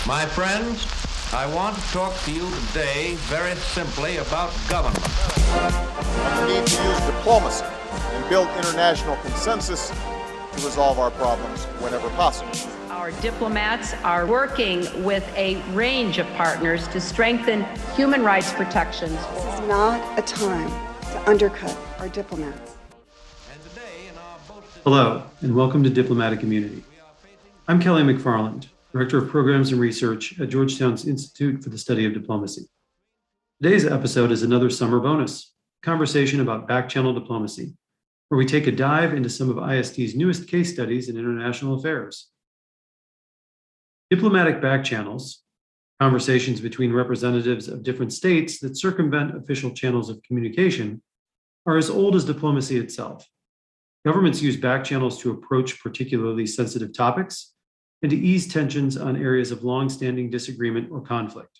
My friends, I want to talk to you today very simply about government. And the need to use diplomacy and build international consensus to resolve our problems whenever possible. Our diplomats are working with a range of partners to strengthen human rights protections. This is not a time to undercut our diplomats. Hello, and welcome to Diplomatic Immunity. I'm Kelly McFarland, Director of Programs and Research at Georgetown's Institute for the Study of Diplomacy. Today's episode is another summer bonus, a conversation about back-channel diplomacy, where we take a dive into some of ISD's newest case studies in international affairs. Diplomatic back channels, conversations between representatives of different states that circumvent official channels of communication, are as old as diplomacy itself. Governments use back channels to approach particularly sensitive topics and to ease tensions on areas of long-standing disagreement or conflict.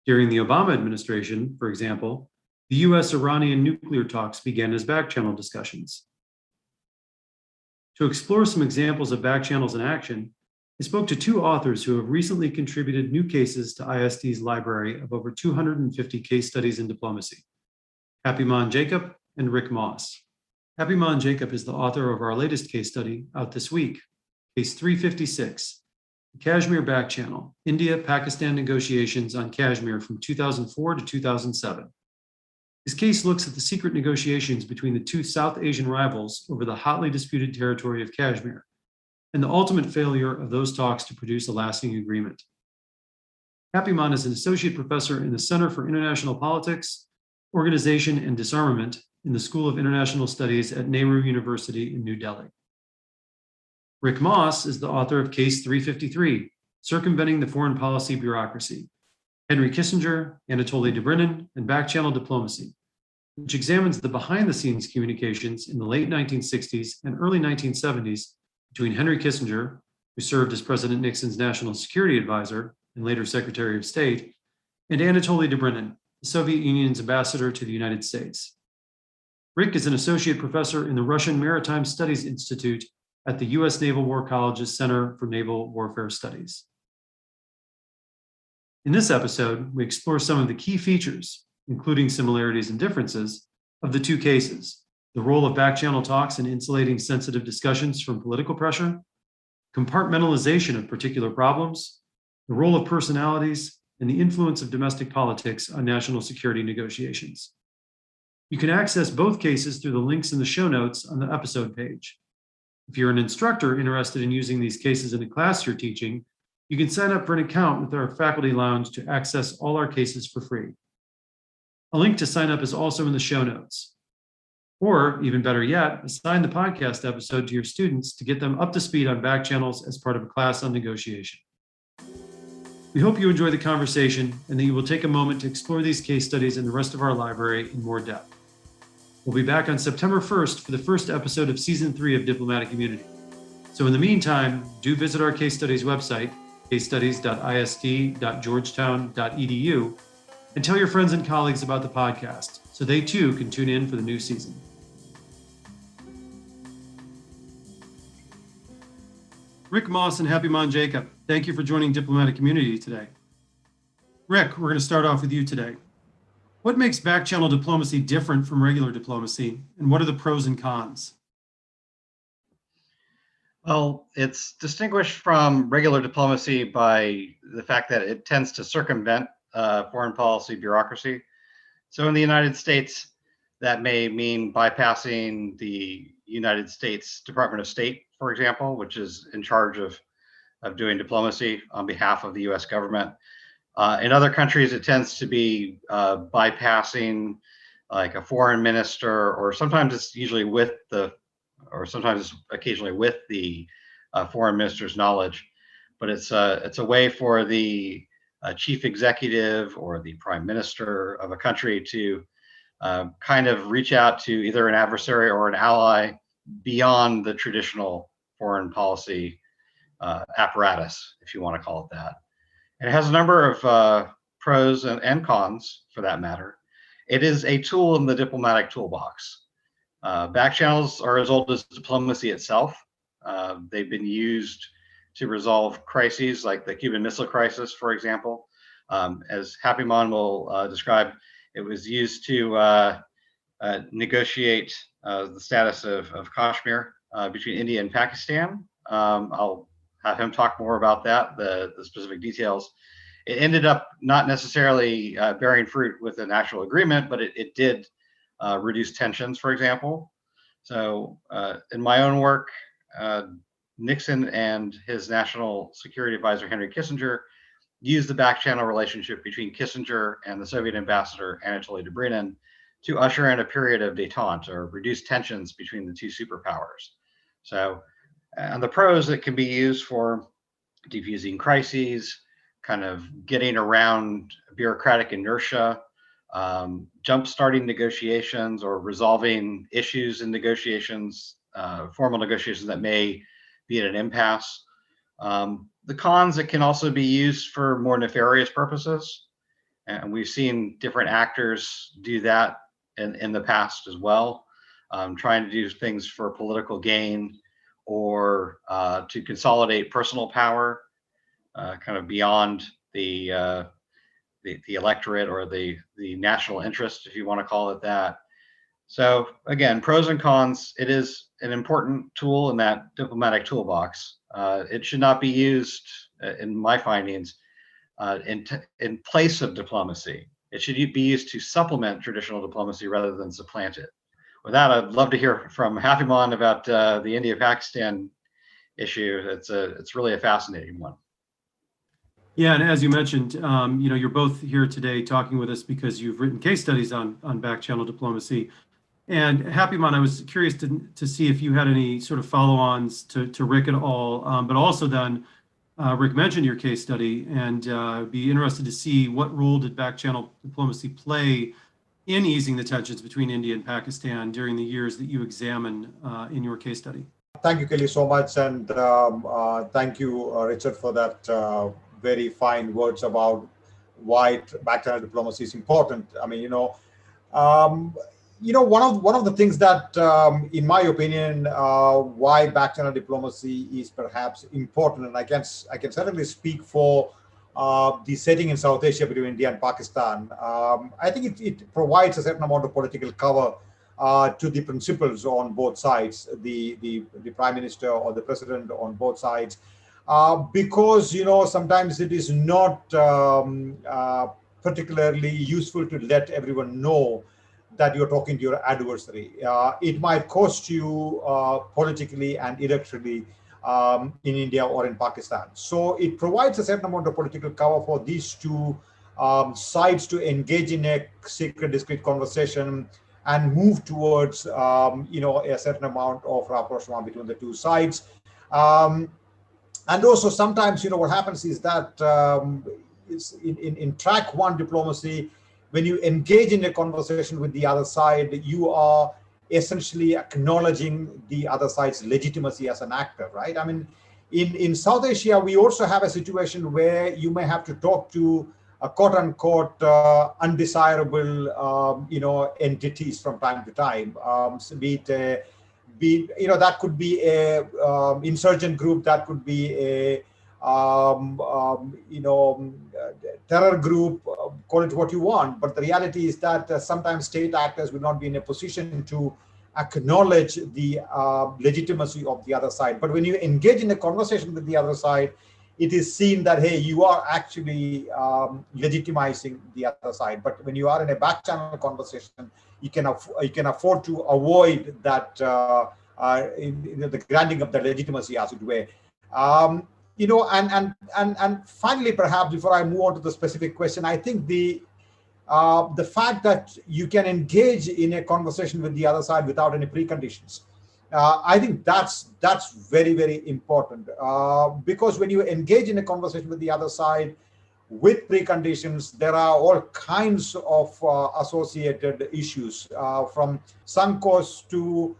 During the Obama administration, for example, the U.S. Iranian nuclear talks began as back channel discussions. To explore some examples of back channels in action, I spoke to two authors who have recently contributed new cases to ISD's library of over 250 case studies in diplomacy, Happymon Jacob and Rick Moss. Happymon Jacob is the author of our latest case study out this week, Case 356, the Kashmir Back Channel, India-Pakistan Negotiations on Kashmir from 2004 to 2007. His case looks at the secret negotiations between the two South Asian rivals over the hotly disputed territory of Kashmir, and the ultimate failure of those talks to produce a lasting agreement. Happymon is an associate professor in the Center for International Politics, Organization, and Disarmament in the School of International Studies at Nehru University in New Delhi. Rick Moss is the author of Case 353, Circumventing the Foreign Policy Bureaucracy, Henry Kissinger, Anatoly Dobrinin, and Back-Channel Diplomacy, which examines the behind-the-scenes communications in the late 1960s and early 1970s between Henry Kissinger, who served as President Nixon's national security advisor and later Secretary of State, and Anatoly Dobrinin, the Soviet Union's ambassador to the United States. Rick is an associate professor in the Russian Maritime Studies Institute at the U.S. Naval War College's Center for Naval Warfare Studies. In this episode, we explore some of the key features, including similarities and differences, of the two cases: the role of back-channel talks in insulating sensitive discussions from political pressure, compartmentalization of particular problems, the role of personalities, and the influence of domestic politics on national security negotiations. You can access both cases through the links in the show notes on the episode page. If you're an instructor interested in using these cases in a class you're teaching, you can sign up for an account with our faculty lounge to access all our cases for free. A link to sign up is also in the show notes. Or, even better yet, assign the podcast episode to your students to get them up to speed on back channels as part of a class on negotiation. We hope you enjoy the conversation and that you will take a moment to explore these case studies and the rest of our library in more depth. We'll be back on September 1st for the first episode of Season 3 of Diplomatic Immunity. So in the meantime, do visit our case studies website, casestudies.isd.georgetown.edu, and tell your friends and colleagues about the podcast so they too can tune in for the new season. Rick Moss and Happymon Jacob, thank you for joining Diplomatic Immunity today. Rick, we're going to start off with you today. What makes back-channel diplomacy different from regular diplomacy, and what are the pros and cons? Well, it's distinguished from regular diplomacy by the fact that it tends to circumvent foreign policy bureaucracy. So in the United States, that may mean bypassing the United States Department of State, for example, which is in charge of doing diplomacy on behalf of the US government. In other countries, it tends to be bypassing like a foreign minister, or sometimes it's usually with the, or sometimes occasionally with the foreign minister's knowledge. But it's a way for the chief executive or the prime minister of a country to kind of reach out to either an adversary or an ally beyond the traditional foreign policy apparatus, if you want to call it that. And it has a number of pros and cons, for that matter. It is a tool in the diplomatic toolbox. Back channels are as old as diplomacy itself. They've been used to resolve crises like the Cuban Missile Crisis, for example. As Happymon will describe, it was used to negotiate the status of Kashmir between India and Pakistan. I'll have him talk more about that, the specific details. It ended up not necessarily bearing fruit with an actual agreement, but it did reduce tensions, for example. So in my own work, Nixon and his national security advisor, Henry Kissinger, used the back channel relationship between Kissinger and the Soviet ambassador, Anatoly Dobrynin, to usher in a period of détente or reduce tensions between the two superpowers. So on the pros, it can be used for diffusing crises, kind of getting around bureaucratic inertia, jump-starting negotiations or resolving issues in negotiations, formal negotiations that may be at an impasse. The cons, it can also be used for more nefarious purposes. And we've seen different actors do that in the past as well, trying to do things for political gain or to consolidate personal power, kind of beyond the electorate or the national interest, if you want to call it that. So again, pros and cons. It is an important tool in that diplomatic toolbox. It should not be used, in my findings, in place of diplomacy. It should be used to supplement traditional diplomacy rather than supplant it. With that, I'd love to hear from Happymon about the India-Pakistan issue. It's really a fascinating one. Yeah, and as you mentioned, you're both here today talking with us because you've written case studies on back channel diplomacy. And Happymon, I was curious to see if you had any sort of follow-ons to Rick at all, but also then Rick mentioned your case study, and be interested to see what role did back channel diplomacy play in easing the tensions between India and Pakistan during the years that you examine in your case study. Thank you, Kelly, so much. And thank you, Richard, for that very fine words about why back channel diplomacy is important. I mean, one of the things that, in my opinion, why back channel diplomacy is perhaps important, and I can certainly speak for the setting in South Asia between India and Pakistan. I think it provides a certain amount of political cover to the principals on both sides, the prime minister or the president on both sides, because sometimes it is not particularly useful to let everyone know that you're talking to your adversary. It might cost you politically and electorally in India or in Pakistan. So it provides a certain amount of political cover for these two sides to engage in a secret, discreet conversation and move towards, a certain amount of rapprochement between the two sides. And also sometimes, what happens is that in track one diplomacy, when you engage in a conversation with the other side, you are essentially acknowledging the other side's legitimacy as an actor, right? I mean, in South Asia, we also have a situation where you may have to talk to a quote unquote undesirable, entities from time to time, that could be a insurgent group, that could be a terror group, call it what you want. But the reality is that sometimes state actors will not be in a position to acknowledge the legitimacy of the other side. But when you engage in a conversation with the other side, it is seen that, hey, you are actually legitimizing the other side. But when you are in a back channel conversation, you can afford to avoid that, the granting of the legitimacy, as it were. And finally, perhaps before I move on to the specific question, I think the fact that you can engage in a conversation with the other side without any preconditions, I think that's very, very important, because when you engage in a conversation with the other side with preconditions, there are all kinds of associated issues, from sunk costs to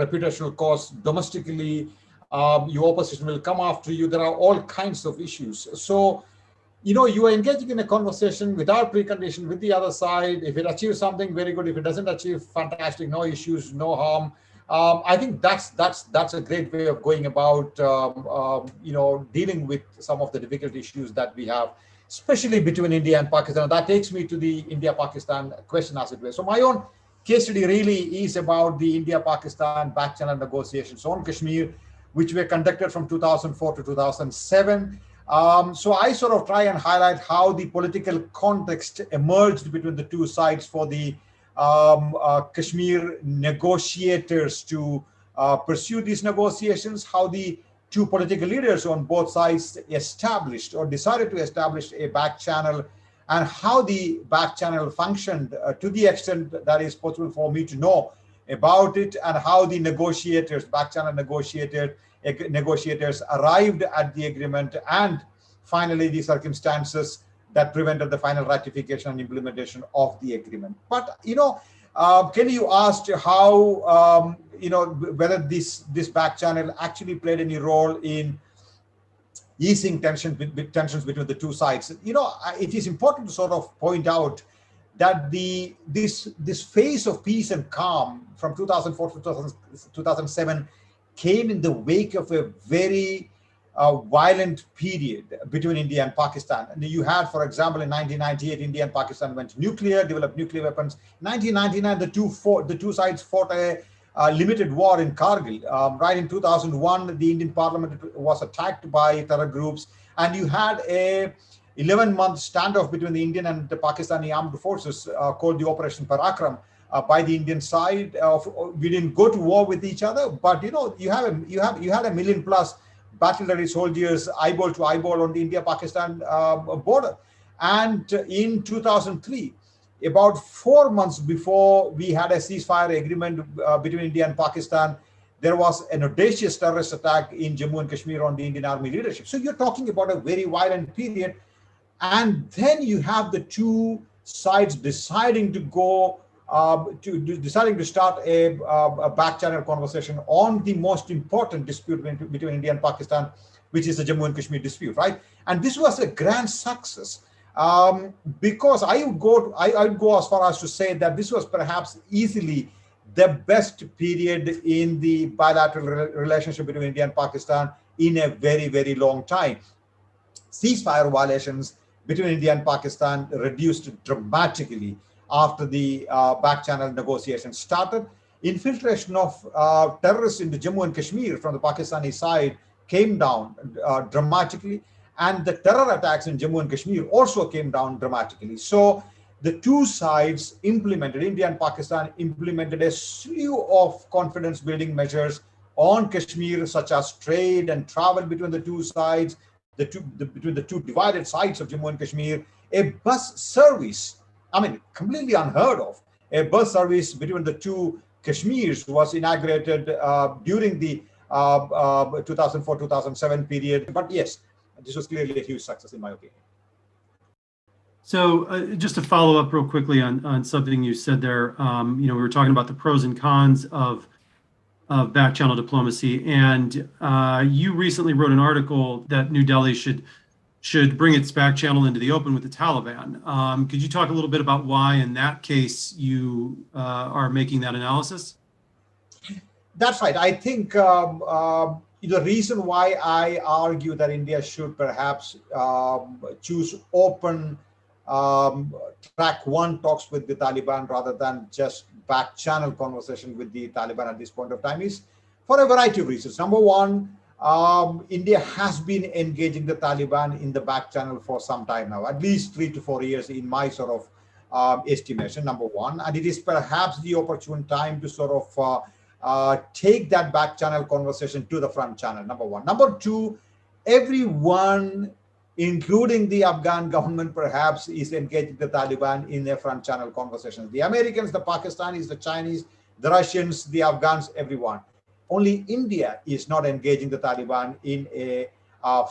reputational costs domestically. Your opposition will come after you. There are all kinds of issues. So, you are engaging in a conversation without precondition with the other side. If it achieves something, very good. If it doesn't achieve, fantastic. No issues, no harm. I think that's a great way of going about dealing with some of the difficult issues that we have, especially between India and Pakistan. That takes me to the India-Pakistan question, as it were. So my own case study really is about the India-Pakistan back-channel negotiations on Kashmir, which were conducted from 2004 to 2007. So I sort of try and highlight how the political context emerged between the two sides for the Kashmir negotiators to pursue these negotiations, how the two political leaders on both sides established or decided to establish a back channel, and how the back channel functioned to the extent that is possible for me to know about it, and how the negotiators, back channel negotiators arrived at the agreement, and finally the circumstances that prevented the final ratification and implementation of the agreement. But Kelly, you asked how whether this back channel actually played any role in easing tensions between the two sides. It is important to sort of point out that this phase of peace and calm from 2004 to 2007 came in the wake of a very violent period between India and Pakistan. And you had, for example, in 1998, India and Pakistan went nuclear, developed nuclear weapons. In 1999, the two sides fought a limited war in Kargil. Right in 2001, the Indian Parliament was attacked by terror groups, and you had a 11-month standoff between the Indian and the Pakistani armed forces called the Operation Parakram. By the Indian side, we didn't go to war with each other, but you had a million plus battle-ready soldiers eyeball to eyeball on the India-Pakistan border. And in 2003, about 4 months before we had a ceasefire agreement between India and Pakistan, there was an audacious terrorist attack in Jammu and Kashmir on the Indian Army leadership. So you're talking about a very violent period. And then you have the two sides deciding to go deciding to start a back channel conversation on the most important dispute between India and Pakistan, which is the Jammu and Kashmir dispute, right? And this was a grand success because I would go as far as to say that this was perhaps easily the best period in the bilateral relationship between India and Pakistan in a very, very long time. Ceasefire violations between India and Pakistan reduced dramatically after the back channel negotiations started. Infiltration of terrorists into Jammu and Kashmir from the Pakistani side came down dramatically, and the terror attacks in Jammu and Kashmir also came down dramatically. So the two sides India and Pakistan implemented a slew of confidence building measures on Kashmir, such as trade and travel between the two sides, between the two divided sides of Jammu and Kashmir, a bus service, completely unheard of. A bus service between the two Kashmirs was inaugurated during the 2004-2007 period. But yes, this was clearly a huge success in my opinion. So just to follow up real quickly on something you said there, we were talking about the pros and cons of back channel diplomacy, and you recently wrote an article that New Delhi should bring its back channel into the open with the Taliban. Could you talk a little bit about why, in that case, you are making that analysis? That's right. I think the reason why I argue that India should perhaps choose open track one talks with the Taliban rather than just back channel conversation with the Taliban at this point of time is for a variety of reasons. Number one, India has been engaging the Taliban in the back channel for some time now, at least 3 to 4 years in my sort of estimation, number one. And it is perhaps the opportune time to sort of take that back channel conversation to the front channel, number one. Number two, everyone, including the Afghan government, perhaps is engaging the Taliban in their front channel conversations. The Americans, the Pakistanis, the Chinese, the Russians, the Afghans, everyone. Only India is not engaging the Taliban in a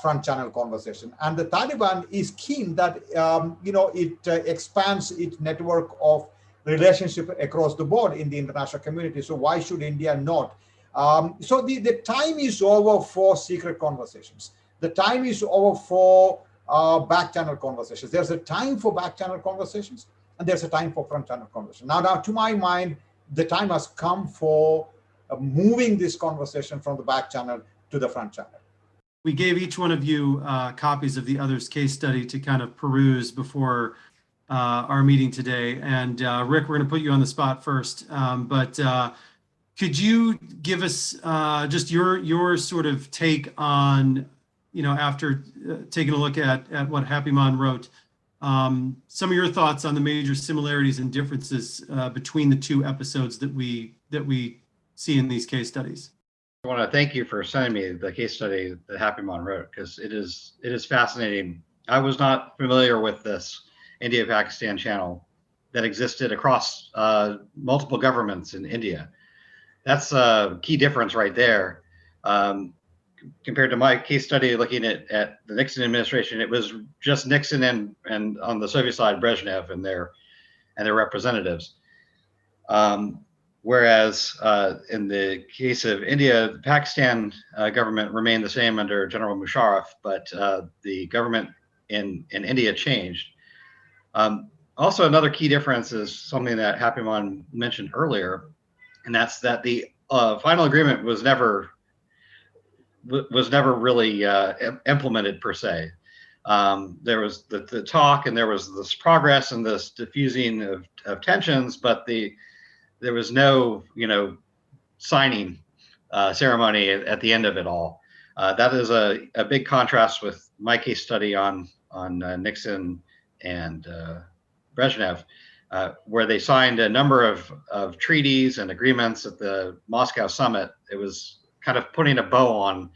front channel conversation. And the Taliban is keen that, it expands its network of relationship across the board in the international community. So why should India not? So the time is over for secret conversations. The time is over for back channel conversations. There's a time for back channel conversations, and there's a time for front channel conversations. Now, to my mind, the time has come for moving this conversation from the back channel to the front channel. We gave each one of you copies of the other's case study to kind of peruse before our meeting today. And Rick, we're going to put you on the spot first, but could you give us just your sort of take on, after taking a look at what Happymon wrote, some of your thoughts on the major similarities and differences between the two episodes that we see in these case studies? I want to thank you for sending me the case study that Happymon wrote, because it is fascinating. I was not familiar with this India-Pakistan channel that existed across multiple governments in India. That's a key difference right there. Compared to my case study looking at the Nixon administration, it was just Nixon and on the Soviet side, Brezhnev and their representatives. Whereas in the case of India, the Pakistan government remained the same under General Musharraf, but the government in India changed. Also, another key difference is something that Happymon mentioned earlier, and that's that the final agreement was never really implemented per se. There was the talk, and there was this progress and this diffusing of tensions, but there was no signing ceremony at the end of it all. That is a big contrast with my case study on Nixon and Brezhnev, where they signed a number of treaties and agreements at the Moscow summit. It was kind of putting a bow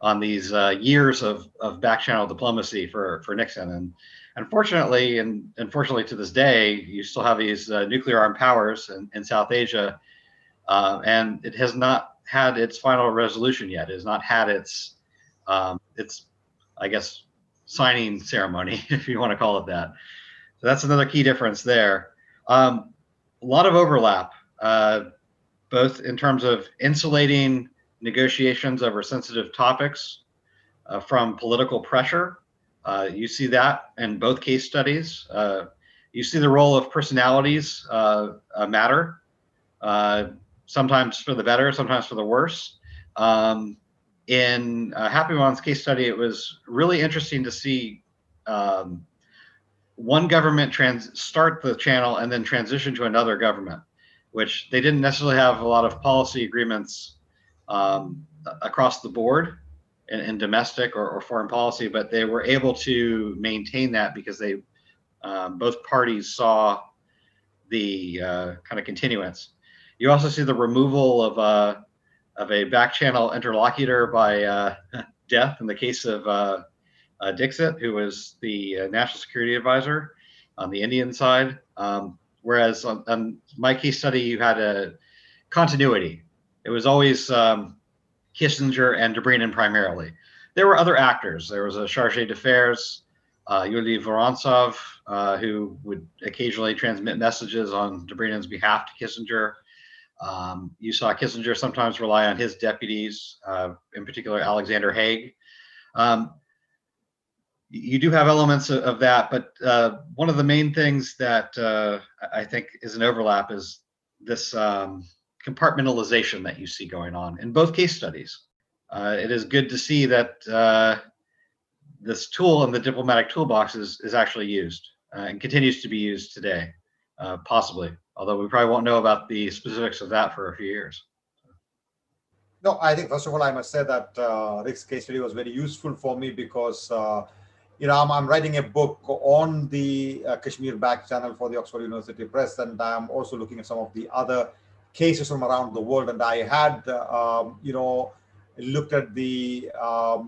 on these years of back channel diplomacy for Nixon. And unfortunately, and unfortunately to this day, you still have these nuclear armed powers in South Asia, and it has not had its final resolution yet. It has not had its I guess, signing ceremony, if you want to call it that. So that's another key difference there. A lot of overlap, both in terms of insulating negotiations over sensitive topics from political pressure. You see that in both case studies. You see the role of personalities matter, sometimes for the better, sometimes for the worse. In Happymon's case study, it was really interesting to see one government start the channel and then transition to another government, which they didn't necessarily have a lot of policy agreements across the board in domestic or foreign policy, but they were able to maintain that because they both parties saw the kind of continuance. You also see the removal of a back channel interlocutor by death in the case of Dixit, who was the national security advisor on the Indian side. Whereas on my case study, you had a continuity. It was always Kissinger and Dobrynin primarily. There were other actors. There was a chargé d'affaires, Yuri Vorontsov, who would occasionally transmit messages on Dobrynin's behalf to Kissinger. You saw Kissinger sometimes rely on his deputies, in particular Alexander Haig. You do have elements of that, but one of the main things that I think is an overlap is this compartmentalization that you see going on in both case studies. It is good to see that this tool in the diplomatic toolbox is actually used and continues to be used today, possibly, although we probably won't know about the specifics of that for a few years. No, I think first of all, I must say that Rick's case study was very useful for me because I'm writing a book on the Kashmir back channel for the Oxford University Press, and I'm also looking at some of the other cases from around the world. And I had, looked at the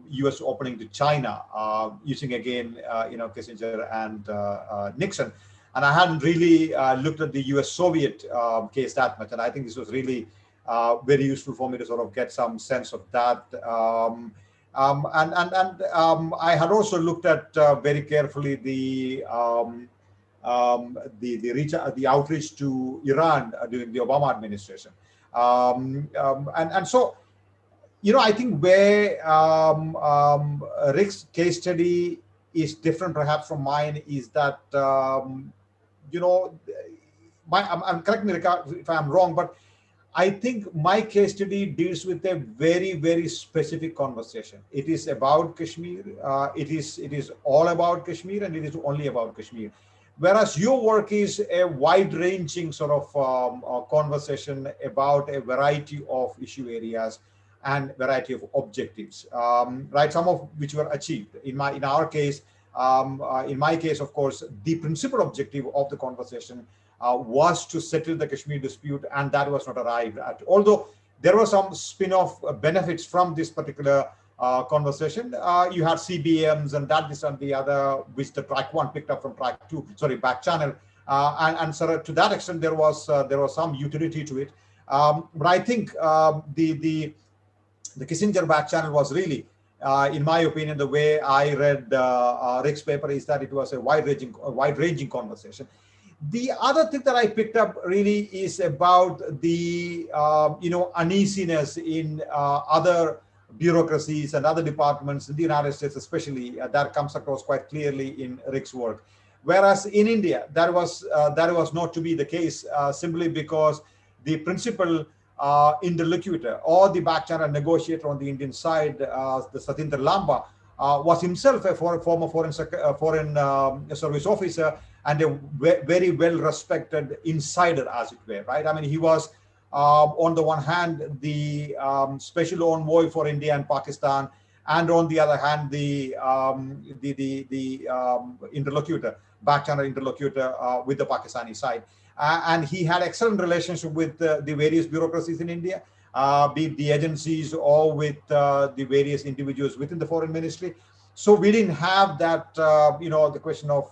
U.S. opening to China using again, Kissinger and Nixon, and I hadn't really looked at the U.S. Soviet case that much. And I think this was really very useful for me to sort of get some sense of that. I had also looked at very carefully the outreach to Iran during the Obama administration, and so I think where Rick's case study is different perhaps from mine is that I'm correct me if I'm wrong, but I think my case study deals with a very, very specific conversation. It is about Kashmir. It is all about Kashmir, and it is only about Kashmir. Whereas your work is a wide-ranging sort of conversation about a variety of issue areas and variety of objectives, right? Some of which were achieved. In our case, in my case, of course, the principal objective of the conversation was to settle the Kashmir dispute, and that was not arrived at. Although there were some spin-off benefits from this particular conversation. You had CBMs and that, this and the other, which the track one picked up from track two, sorry, back channel. And so to that extent, there was some utility to it. But I think the Kissinger back channel was really, in my opinion, the way I read Rick's paper is that it was a wide-ranging conversation. The other thing that I picked up really is about the uneasiness in other bureaucracies and other departments in the United States, especially, that comes across quite clearly in Rick's work. Whereas in India, that was not to be the case, simply because the principal interlocutor or the back channel negotiator on the Indian side, the Satinder Lamba, was himself a former foreign service officer and a very well-respected insider, as it were, right? I mean, he was, on the one hand, the special envoy for India and Pakistan, and on the other hand, the interlocutor, back channel interlocutor with the Pakistani side. And he had excellent relationship with the various bureaucracies in India, be it the agencies or with the various individuals within the foreign ministry. So we didn't have that, the question of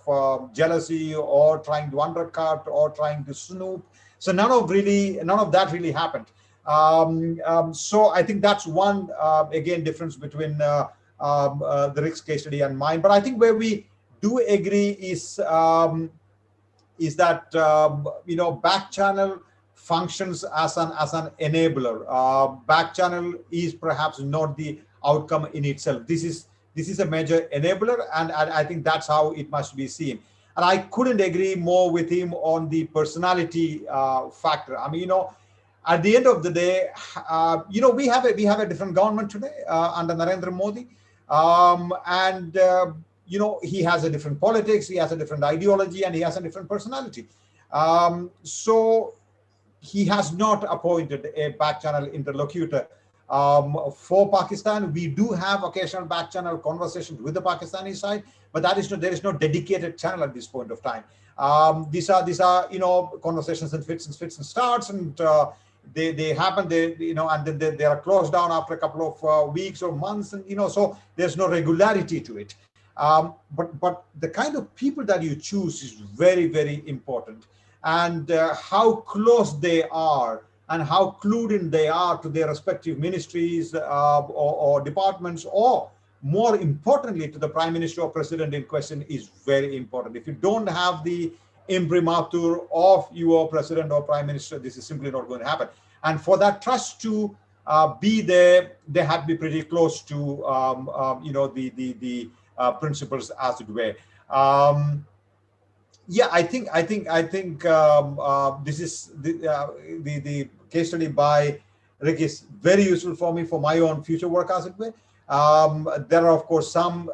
jealousy or trying to undercut or trying to snoop. So none of that really happened. So I think that's one, again, difference between the Rick's case study and mine. But I think where we do agree is that, back channel functions as an enabler. Back channel is perhaps not the outcome in itself. This is a major enabler, and I think that's how it must be seen. And I couldn't agree more with him on the personality factor. I mean, at the end of the day, we have a different government today under Narendra Modi, he has a different politics, he has a different ideology, and he has a different personality. So he has not appointed a back channel interlocutor for Pakistan. We do have occasional back channel conversations with the Pakistani side, but there is no dedicated channel at this point of time. These are conversations in fits and starts, and they happen, and then they are closed down after a couple of weeks or months, and so there's no regularity to it. But the kind of people that you choose is very, very important, and how close they are and how clued in they are to their respective ministries or departments, or more importantly to the prime minister or president in question, is very important. If you don't have the imprimatur of your president or prime minister, this is simply not going to happen. And for that trust to be there, they have to be pretty close to the principles, as it were. I think this is the case study by Rick is very useful for me for my own future work, as it were. There are, of course, some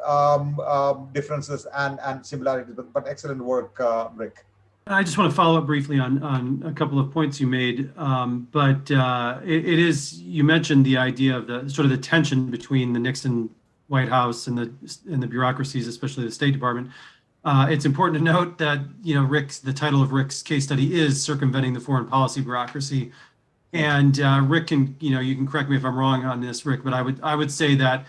differences and similarities, but excellent work, Rick. I just want to follow up briefly on a couple of points you made, but it is, you mentioned the idea of the sort of the tension between the Nixon White House and the bureaucracies, especially the State Department. It's important to note that the title of Rick's case study is Circumventing the Foreign Policy Bureaucracy, and Rick can you can correct me if I'm wrong on this, Rick, but I would say that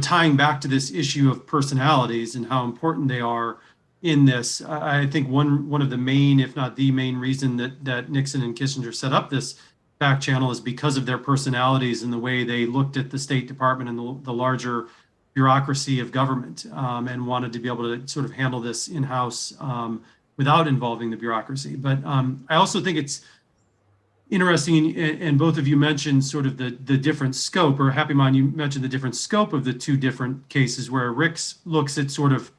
tying back to this issue of personalities and how important they are in this, I think one of the main, if not the main reason that Nixon and Kissinger set up this back channel is because of their personalities and the way they looked at the State Department and the larger bureaucracy of government, and wanted to be able to sort of handle this in-house without involving the bureaucracy. But I also think it's interesting, and both of you mentioned sort of the different scope, or Happymon, you mentioned the different scope of the two different cases, where Rick's looks at sort of,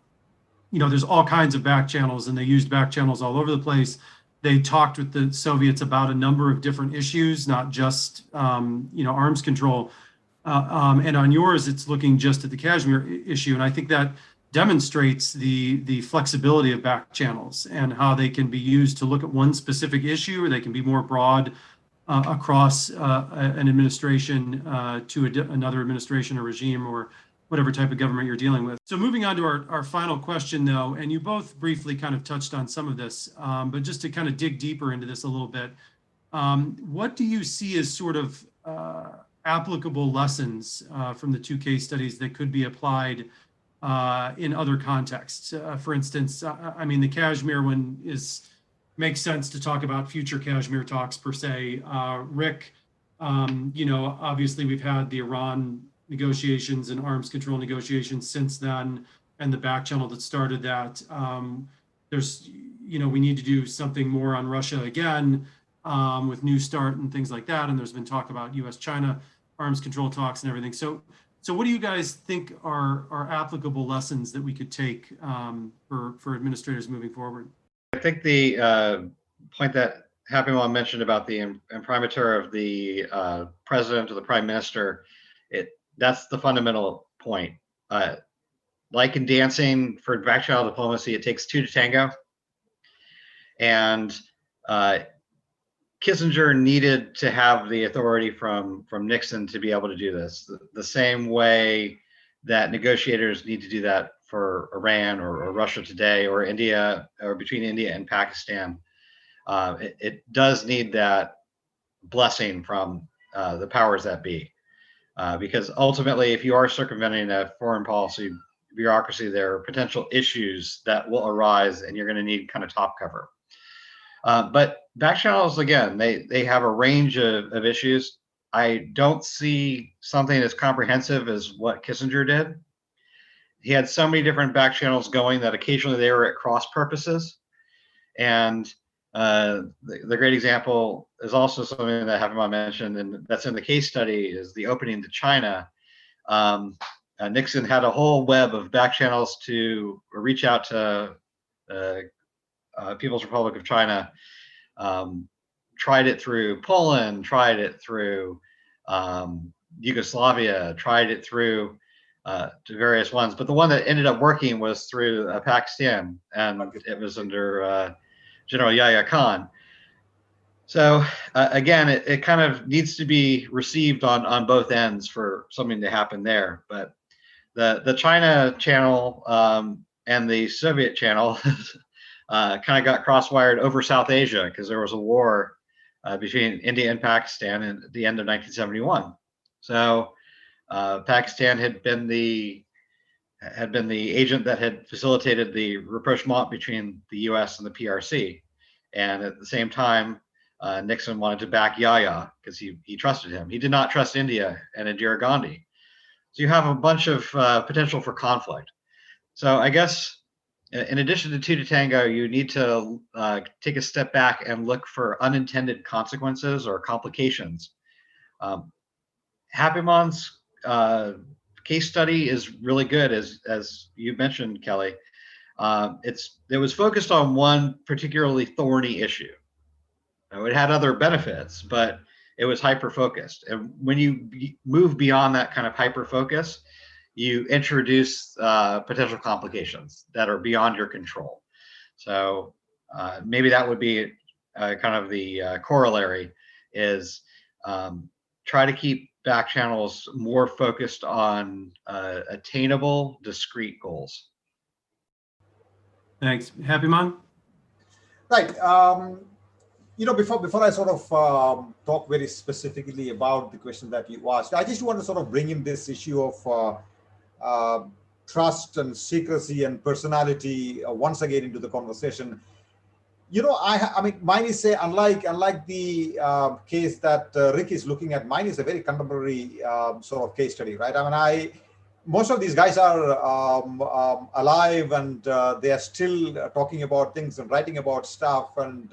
there's all kinds of back channels and they used back channels all over the place. they talked with the Soviets about a number of different issues, not just arms control. And on yours, it's looking just at the Kashmir issue, and I think that demonstrates the flexibility of back channels and how they can be used to look at one specific issue, or they can be more broad across an administration to another administration or regime or whatever type of government you're dealing with. So moving on to our final question, though, and you both briefly kind of touched on some of this, but just to kind of dig deeper into this a little bit, what do you see as sort of applicable lessons from the two case studies that could be applied in other contexts? For instance, I mean, the Kashmir one makes sense to talk about future Kashmir talks per se. Rick, obviously we've had the Iran negotiations and arms control negotiations since then, and the back channel that started that. We need to do something more on Russia again with New START and things like that. And there's been talk about U.S.-China arms control talks and everything. So what do you guys think are applicable lessons that we could take for administrators moving forward? I think the point that Happymon mentioned about the imprimatur of the president or the prime minister, that's the fundamental point. Like in dancing, for back channel diplomacy, it takes two to tango. And Kissinger needed to have the authority from Nixon to be able to do this, the same way that negotiators need to do that for Iran or Russia today, or India, or between India and Pakistan. It does need that blessing from the powers that be, because ultimately, if you are circumventing a foreign policy bureaucracy, there are potential issues that will arise, and you're going to need kind of top cover. But back channels, again, they have a range of issues. I don't see something as comprehensive as what Kissinger did. He had so many different back channels going that occasionally they were at cross purposes. And the great example is also something that Happymon mentioned, and that's in the case study, is the opening to China. Nixon had a whole web of back channels to reach out to People's Republic of China, tried it through Poland, tried it through Yugoslavia, tried it through to various ones. But the one that ended up working was through Pakistan, and it was under General Yahya Khan. So again, it kind of needs to be received on both ends for something to happen there. But the China channel and the Soviet channel kind of got crosswired over South Asia, because there was a war between India and Pakistan at the end of 1971. So Pakistan had been the agent that had facilitated the rapprochement between the U.S. and the PRC, and at the same time, Nixon wanted to back Yahya because he trusted him. He did not trust India and Indira Gandhi. So you have a bunch of potential for conflict. So I guess, in addition to two to tango, you need to take a step back and look for unintended consequences or complications. Happymon's case study is really good, as you mentioned, Kelly. It was focused on one particularly thorny issue. It had other benefits, but it was hyper-focused. And when you move beyond that kind of hyper-focus, you introduce potential complications that are beyond your control. So maybe that would be kind of the corollary, is try to keep back channels more focused on attainable, discrete goals. Thanks. Happymon? Right. Before I sort of talk very specifically about the question that you asked, I just want to sort of bring in this issue of trust and secrecy and personality once again into the conversation. I mean, mine is unlike the case that Rick is looking at. Mine is a very contemporary sort of case study, right? I mean, most of these guys are alive, and they are still talking about things and writing about stuff and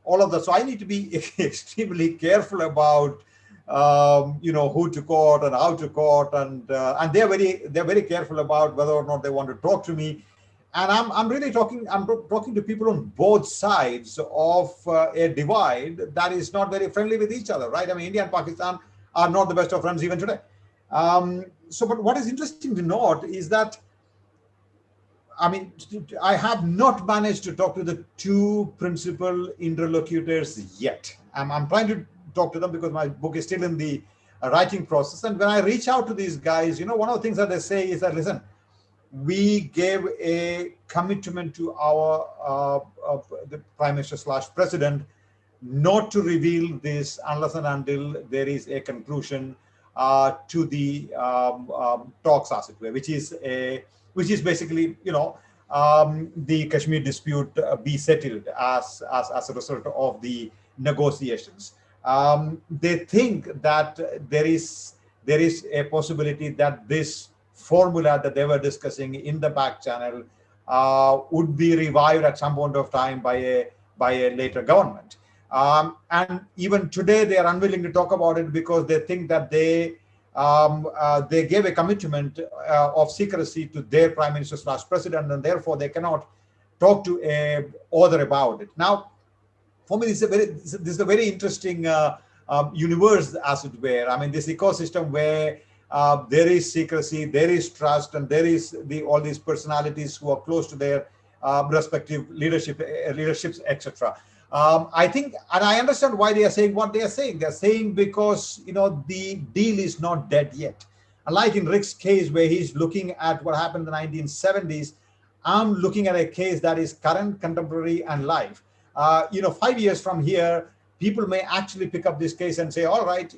all of that. So I need to be extremely careful about who to court and how to court, and they're very careful about whether or not they want to talk to me. And I'm really talking to people on both sides of a divide that is not very friendly with each other, right? I mean, India and Pakistan are not the best of friends even today. But what is interesting to note is that, I mean, I have not managed to talk to the two principal interlocutors yet. I'm trying to talk to them because my book is still in the writing process. And when I reach out to these guys, one of the things that they say is that, listen, we gave a commitment to our the prime minister / president not to reveal this unless and until there is a conclusion to the talks, as it were, which is basically the Kashmir dispute be settled as a result of the negotiations. They think that there is a possibility that this formula that they were discussing in the back channel would be revived at some point of time by a later government. And even today, they are unwilling to talk about it because they think that they gave a commitment of secrecy to their prime minister / president, and therefore they cannot talk to a author about it. Now, for me, this is a very interesting universe, as it were. I mean, this ecosystem where there is secrecy, there is trust, and there is all these personalities who are close to their respective leaderships, etc. I think, and I understand why they are saying what they are saying. They're saying because the deal is not dead yet. Unlike in Rick's case, where he's looking at what happened in the 1970s, I'm looking at a case that is current, contemporary, and live. 5 years from here, people may actually pick up this case and say, all right,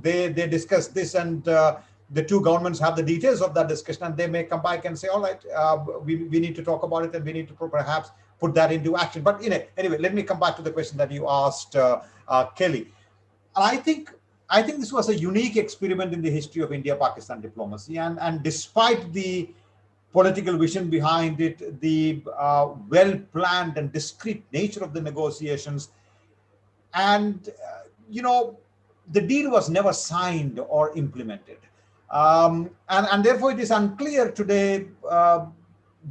they discussed this, and the two governments have the details of that discussion, and they may come back and say, all right, we need to talk about it, and we need to perhaps put that into action. But anyway, let me come back to the question that you asked, Kelly. And I think this was a unique experiment in the history of India-Pakistan diplomacy, and despite the political vision behind it, the well-planned and discreet nature of the negotiations, and the deal was never signed or implemented, and therefore it is unclear today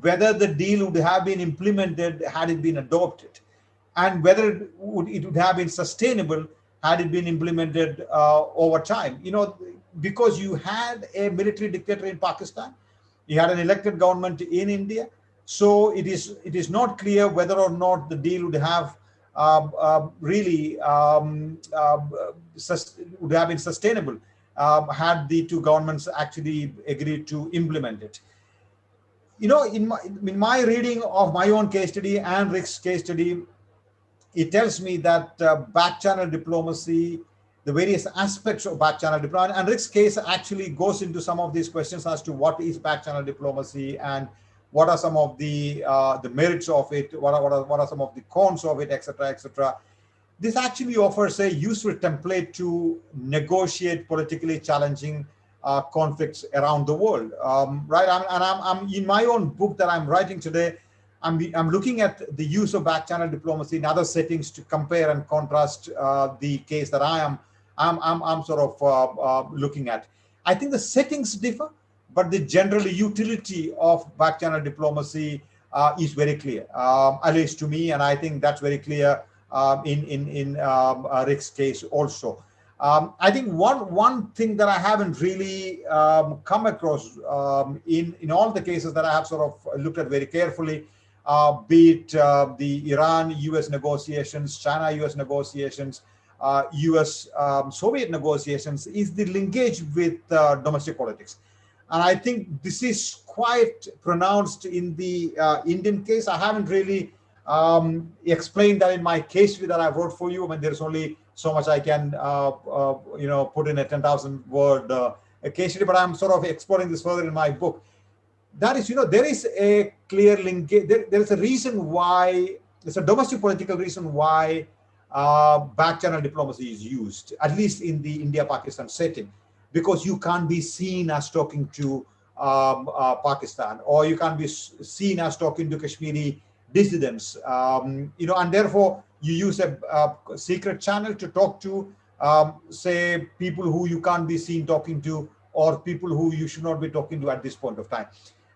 whether the deal would have been implemented had it been adopted, and whether it would have been sustainable had it been implemented over time. Because you had a military dictator in Pakistan, you had an elected government in India, so it is not clear whether or not the deal would have really would have been sustainable had the two governments actually agreed to implement it. In my reading of my own case study and Rick's case study, it tells me that back channel diplomacy, the various aspects of back channel diplomacy, and Rick's case actually goes into some of these questions as to what is back channel diplomacy and what are some of the merits of it, what are some of the cons of it, etc., etc. This actually offers a useful template to negotiate politically challenging conflicts around the world, right? I'm in my own book that I'm writing today. I'm looking at the use of back channel diplomacy in other settings to compare and contrast the case that I'm sort of looking at. I think the settings differ, but the general utility of back channel diplomacy is very clear, at least to me, and I think that's very clear in Rick's case also. I think one thing that I haven't really come across in all the cases that I have sort of looked at very carefully, be it the Iran-US negotiations, China-US negotiations, U.S. Soviet negotiations, is the linkage with domestic politics. And I think this is quite pronounced in the Indian case. I haven't really explained that in my case that I wrote for you. I mean, there's only so much I can, put in a 10,000 word case study, but I'm sort of exploring this further in my book. That is, there is a clear link. There is a reason why, there's a domestic political reason why back channel diplomacy is used, at least in the India-Pakistan setting, because you can't be seen as talking to Pakistan, or you can't be seen as talking to Kashmiri dissidents, and therefore you use a secret channel to talk to, say, people who you can't be seen talking to, or people who you should not be talking to at this point of time.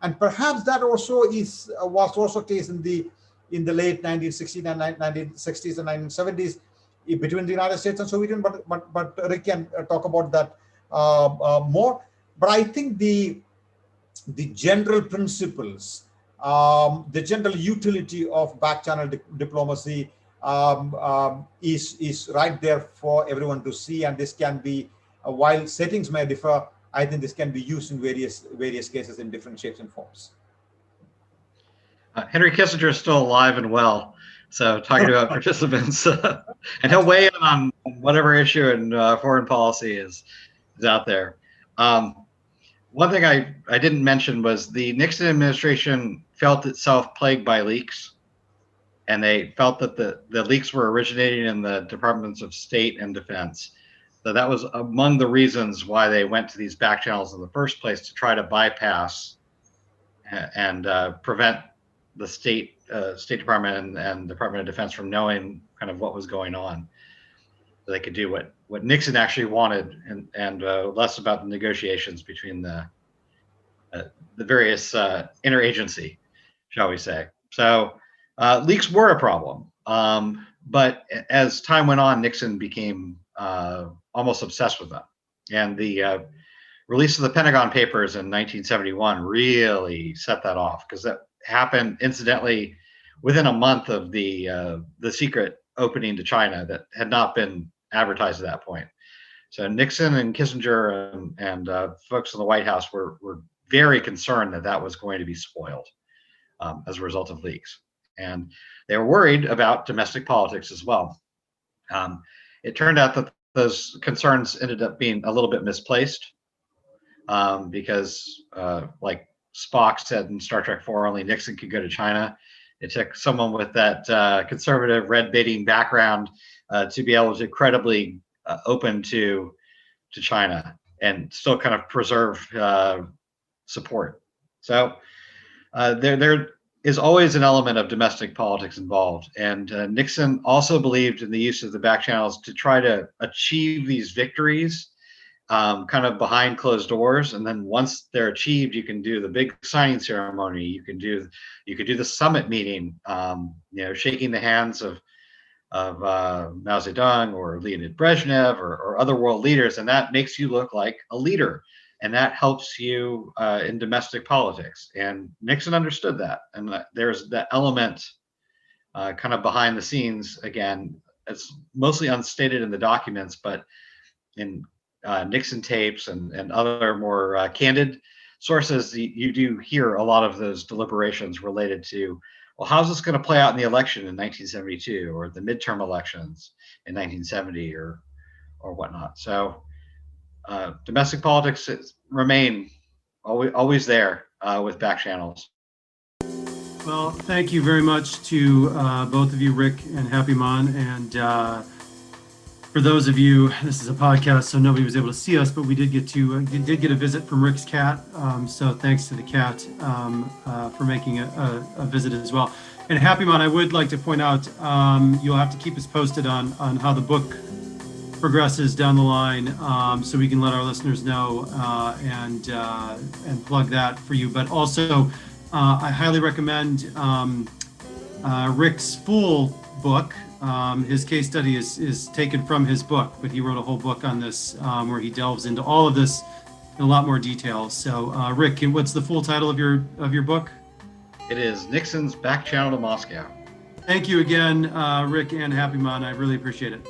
And perhaps that also was also case in the late 1960s and 1960s and 1970s between the United States and Soviet Union. But Rick can talk about that more. But I think the general principles, the general utility of back channel diplomacy is right there for everyone to see. And this can be, while settings may differ, I think this can be used in various cases in different shapes and forms. Henry Kissinger is still alive and well. So talking about participants, and he'll weigh in on whatever issue in foreign policy is out there. One thing I didn't mention was the Nixon administration felt itself plagued by leaks, and they felt that the leaks were originating in the Departments of State and Defense. So that was among the reasons why they went to these back channels in the first place, to try to bypass and prevent the State Department and Department of Defense from knowing kind of what was going on. So they could do what Nixon actually wanted, and less about the negotiations between the various interagency, shall we say. So leaks were a problem. But as time went on, Nixon became almost obsessed with them. And the release of the Pentagon Papers in 1971 really set that off, because that happened incidentally within a month of the secret opening to China that had not been advertised at that point. So Nixon and Kissinger and folks in the White House were very concerned that that was going to be spoiled as a result of leaks. And they were worried about domestic politics as well. It turned out that those concerns ended up being a little bit misplaced, because like Spock said in Star Trek 4, only Nixon could go to China. It took someone with that conservative red baiting background to be able to credibly open to China and still kind of preserve support. So there is always an element of domestic politics involved. And Nixon also believed in the use of the back channels to try to achieve these victories kind of behind closed doors. And then once they're achieved, you can do the big signing ceremony. You can do the summit meeting, shaking the hands of Mao Zedong or Leonid Brezhnev or other world leaders. And that makes you look like a leader. And that helps you in domestic politics. And Nixon understood that. And there's that element kind of behind the scenes. Again, it's mostly unstated in the documents, but in Nixon tapes and other more candid sources, you do hear a lot of those deliberations related to, well, how's this going to play out in the election in 1972 or the midterm elections in 1970 or whatnot. So domestic politics remain always there with back channels. Well, thank you very much to both of you, Rick and Happymon. And for those of you, this is a podcast, so nobody was able to see us, but we did get a visit from Rick's cat. So thanks to the cat for making a visit as well. And Happymon, I would like to point out, you'll have to keep us posted on how the book progresses down the line, so we can let our listeners know and plug that for you. But also, I highly recommend Rick's full book. His case study is taken from his book, but he wrote a whole book on this where he delves into all of this in a lot more detail. So, Rick, what's the full title of your book? It is Nixon's Back Channel to Moscow. Thank you again, Rick and Happymon. I really appreciate it.